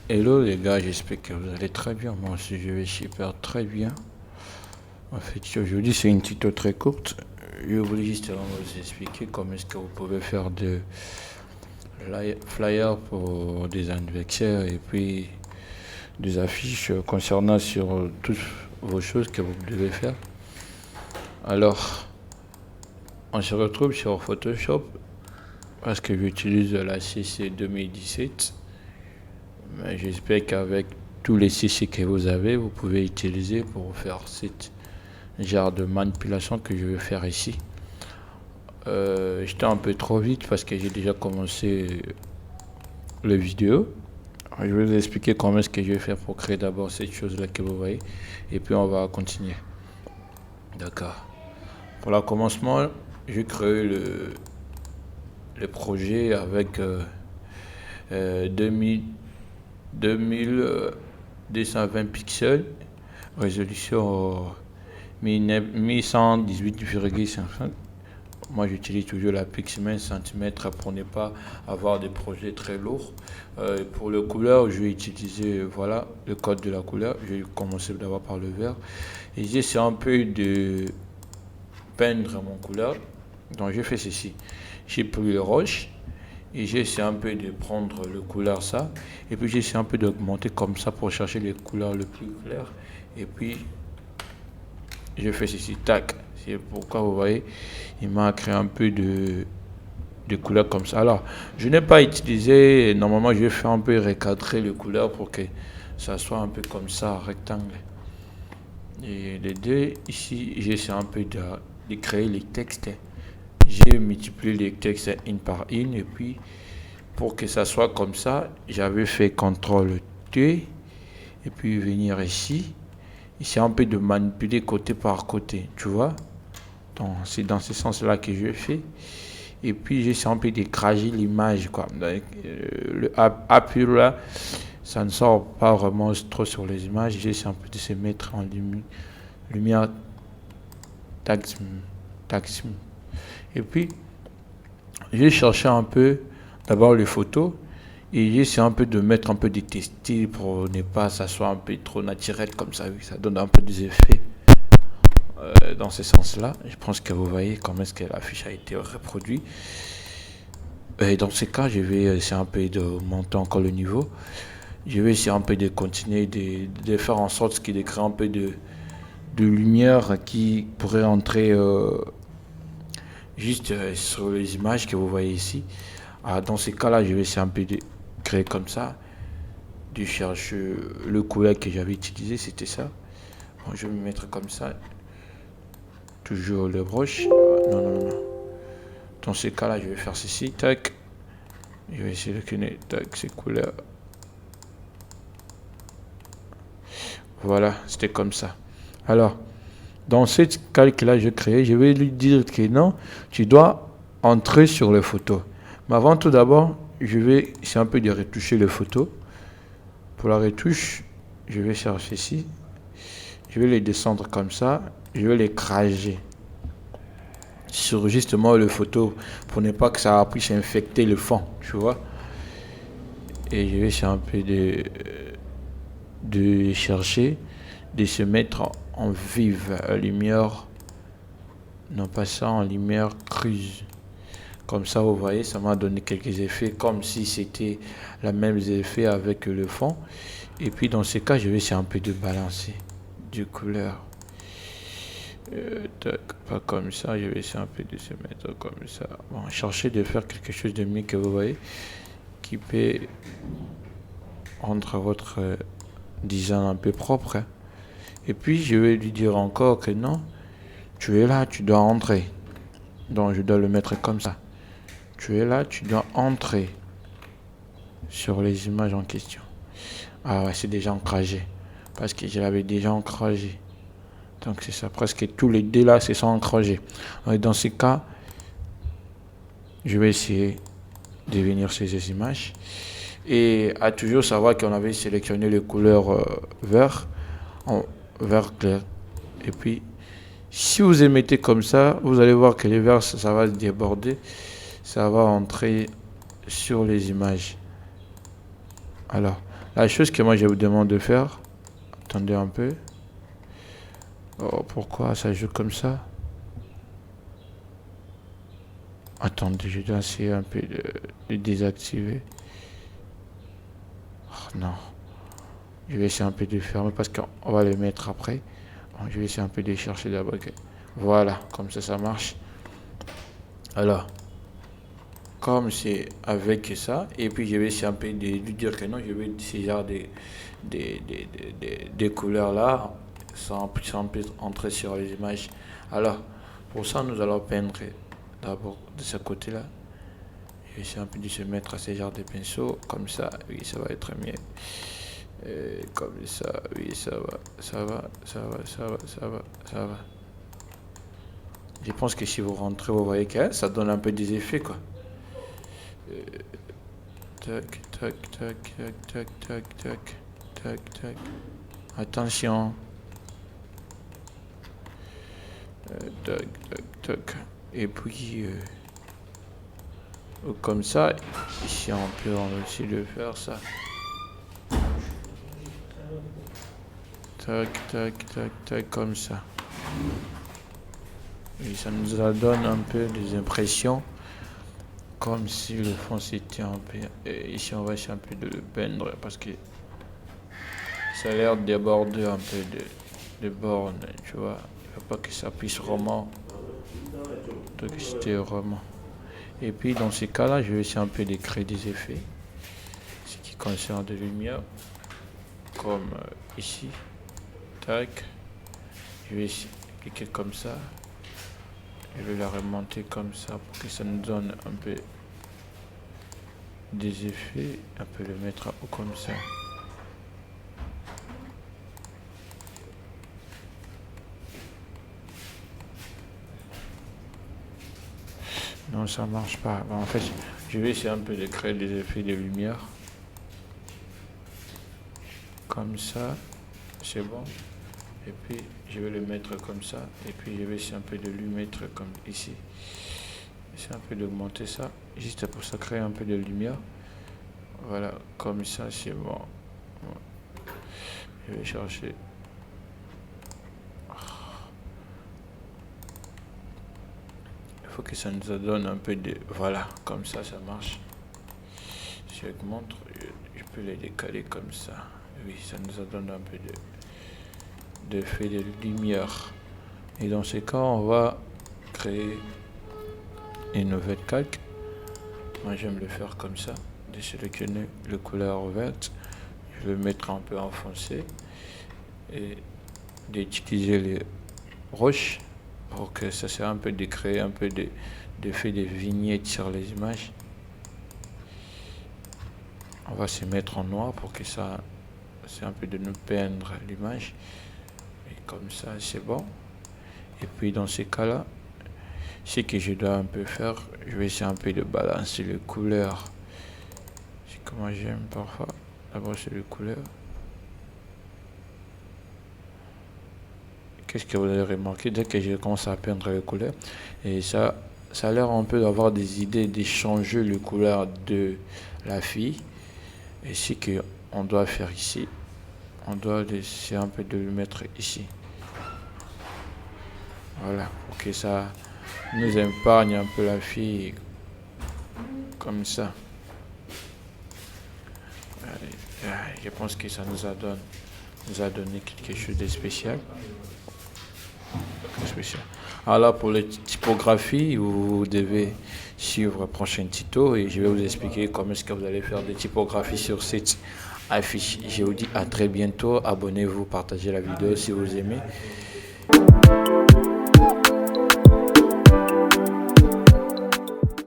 Hello les gars, j'espère que vous allez très bien. Moi aussi je vais super très bien. En fait, aujourd'hui c'est une tuto très courte. Je voulais juste vous expliquer comment est-ce que vous pouvez faire des flyers pour des anniversaires et puis des affiches concernant sur toutes vos choses que vous devez faire. Alors, on se retrouve sur Photoshop parce que j'utilise la CC 2017. Mais j'espère qu'avec tous les CC que vous avez, vous pouvez utiliser pour faire ce genre de manipulation que je vais faire ici. J'étais un peu trop vite parce que j'ai déjà commencé la vidéo. Je vais vous expliquer comment est-ce que je vais faire pour créer d'abord cette chose-là que vous voyez. Et puis on va continuer. D'accord. Pour le commencement, j'ai créé le projet avec 2220 pixels, résolution 1118,50. Moi j'utilise toujours la pixel centimètre pour ne pas avoir des projets très lourds. Pour le couleur, je vais utiliser voilà le code de la couleur. Je vais commencer d'abord par le vert. Et j'essaie un peu de peindre mon couleur. Donc je fais ceci. J'ai pris le roche et j'essaie un peu de prendre le couleur ça. Et puis j'essaie un peu d'augmenter comme ça pour chercher les couleurs le plus claires. Et puis je fais ceci, tac. C'est pourquoi vous voyez, il m'a créé un peu de couleurs comme ça. Alors, je n'ai pas utilisé, normalement je vais faire un peu recadrer les couleurs pour que ça soit un peu comme ça, rectangle. Et les deux, ici, j'essaie un peu de créer les textes. J'ai multiplié les textes une par une et puis pour que ça soit comme ça, j'avais fait CTRL T et puis venir ici. Ici, un peu de manipuler côté par côté, tu vois. Donc, c'est dans ce sens-là que je fais. Et puis, j'essaie un peu d'écraser l'image, quoi. Donc, le appui là, ça ne sort pas vraiment trop sur les images. J'essaie un peu de se mettre en lumière. Tac. Et puis, j'ai cherché un peu d'abord les photos. Et j'essaie un peu de mettre un peu des textiles pour ne pas que ça soit un peu trop naturel comme ça. Ça donne un peu des effets dans ce sens-là. Je pense que vous voyez comment est-ce que l'affiche a été reproduite. Et dans ce cas, je vais essayer un peu de monter encore le niveau. Je vais essayer un peu de continuer de faire en sorte qu'il crée un peu de lumière qui pourrait entrer juste sur les images que vous voyez ici. Alors, dans ces cas-là, je vais essayer un peu de créer comme ça, de chercher le couleur que j'avais utilisé, c'était ça. Bon, je vais me mettre comme ça, toujours le broche. Non. Dans ces cas-là, je vais faire ceci, tac. Je vais essayer de sélectionner, tac, ces couleurs. Voilà, c'était comme ça. Alors, dans cette calque-là, je crée, je vais lui dire que non, tu dois entrer sur les photos. Mais avant tout d'abord, je vais essayer un peu de retoucher les photos. Pour la retouche, je vais chercher ici. Je vais les descendre comme ça. Je vais les crager sur justement les photos pour ne pas que ça puisse infecter le fond, tu vois. Et je vais essayer un peu de chercher, de se mettre en vive lumière, non pas ça, en lumière crue. Comme ça, vous voyez, ça m'a donné quelques effets, comme si c'était le même effet avec le fond. Et puis, dans ce cas, je vais essayer un peu de balancer du couleur. Pas comme ça, je vais essayer un peu de se mettre comme ça. Bon, chercher de faire quelque chose de mieux que vous voyez, qui peut rendre votre design un peu propre. Hein. Et puis, je vais lui dire encore que non, tu es là, tu dois entrer. Donc, je dois le mettre comme ça. Tu es là, tu dois entrer sur les images en question. Ah ouais, c'est déjà ancragé. Parce que je l'avais déjà ancragé. Donc c'est ça, presque tous les deux là se sont ancragés. Dans ce cas, je vais essayer de venir sur ces images. Et à toujours savoir qu'on avait sélectionné les couleurs vert clair. Et puis, si vous émettez comme ça, vous allez voir que les verts, ça va se déborder. ça va entrer sur les images. Alors, la chose que moi je vous demande de faire, attendez un peu. Oh, pourquoi ça joue comme ça? Attendez, je dois essayer un peu de désactiver. Oh, non. Je vais essayer un peu de fermer parce qu'on va le mettre après. Je vais essayer un peu de chercher d'abord. Voilà, comme ça marche. Alors, comme c'est avec ça, et puis je vais essayer un peu de lui dire que non, je vais ce genre des couleurs là, sans entrer sur les images. Alors, pour ça, nous allons peindre d'abord de ce côté-là. Je vais essayer un peu de se mettre à ce genre de pinceau, comme ça, oui, ça va être mieux. Comme ça, oui, ça va. Je pense que si vous rentrez, vous voyez que ça donne un peu des effets, quoi. Tac, tac, tac, tac, tac, tac, tac, tac, tac. Attention. Tac, tac, tac. Et puis, comme ça, ici on peut aussi le faire, ça. Tac, tac, tac, tac, comme ça. Et ça nous donne un peu des impressions comme si le fond c'était un peu. Et ici on va essayer un peu de le peindre parce que ça a l'air de déborder un peu de bornes, tu vois. Il ne faut pas que ça puisse vraiment. Donc c'était vraiment. Et puis dans ces cas-là, je vais essayer un peu de créer des effets. Ce qui concerne de lumière. Comme ici. Tac. Je vais cliquer comme ça. Je vais la remonter comme ça pour que ça nous donne un peu des effets. On peut le mettre comme ça. Non, ça marche pas. En fait, je vais essayer un peu de créer des effets de lumière. Comme ça, c'est bon. Et puis, je vais le mettre comme ça. Et puis, je vais essayer un peu de lui mettre comme ici. Essayer un peu d'augmenter ça. Juste pour ça, créer un peu de lumière. Voilà, comme ça, c'est bon. Je vais chercher. Il faut que ça nous donne un peu de... Voilà, comme ça marche. Si j'augmente, je peux les décaler comme ça. Oui, ça nous donne un peu d'effet de lumière. Et dans ce cas, on va créer une nouvelle calque. Moi, j'aime le faire comme ça. De sélectionner le couleur verte. Je vais le mettre un peu enfoncé. Et d'utiliser les roches pour que ça sert un peu de créer un peu d'effet de vignettes sur les images. On va se mettre en noir pour que ça, c'est un peu de nous peindre l'image. Et comme ça, c'est bon. Et puis dans ces cas-là, ce que je dois un peu faire, je vais essayer un peu de balancer les couleurs. C'est comment j'aime parfois. D'abord, c'est les couleurs. Qu'est-ce que vous avez remarqué dès que je commence à peindre les couleurs? Et ça a l'air un peu d'avoir des idées d'échanger les couleurs de la fille. Et ce qu'on doit faire ici, on doit essayer un peu de le mettre ici. Voilà, pour que ça nous épargne un peu la fille. Comme ça. Je pense que ça nous a donné quelque chose de spécial. Alors pour les typographies, vous devez suivre le prochain tuto et je vais vous expliquer comment est-ce que vous allez faire des typographies sur cette affiche. Je vous dis à très bientôt. Abonnez-vous, partagez la vidéo si vous aimez.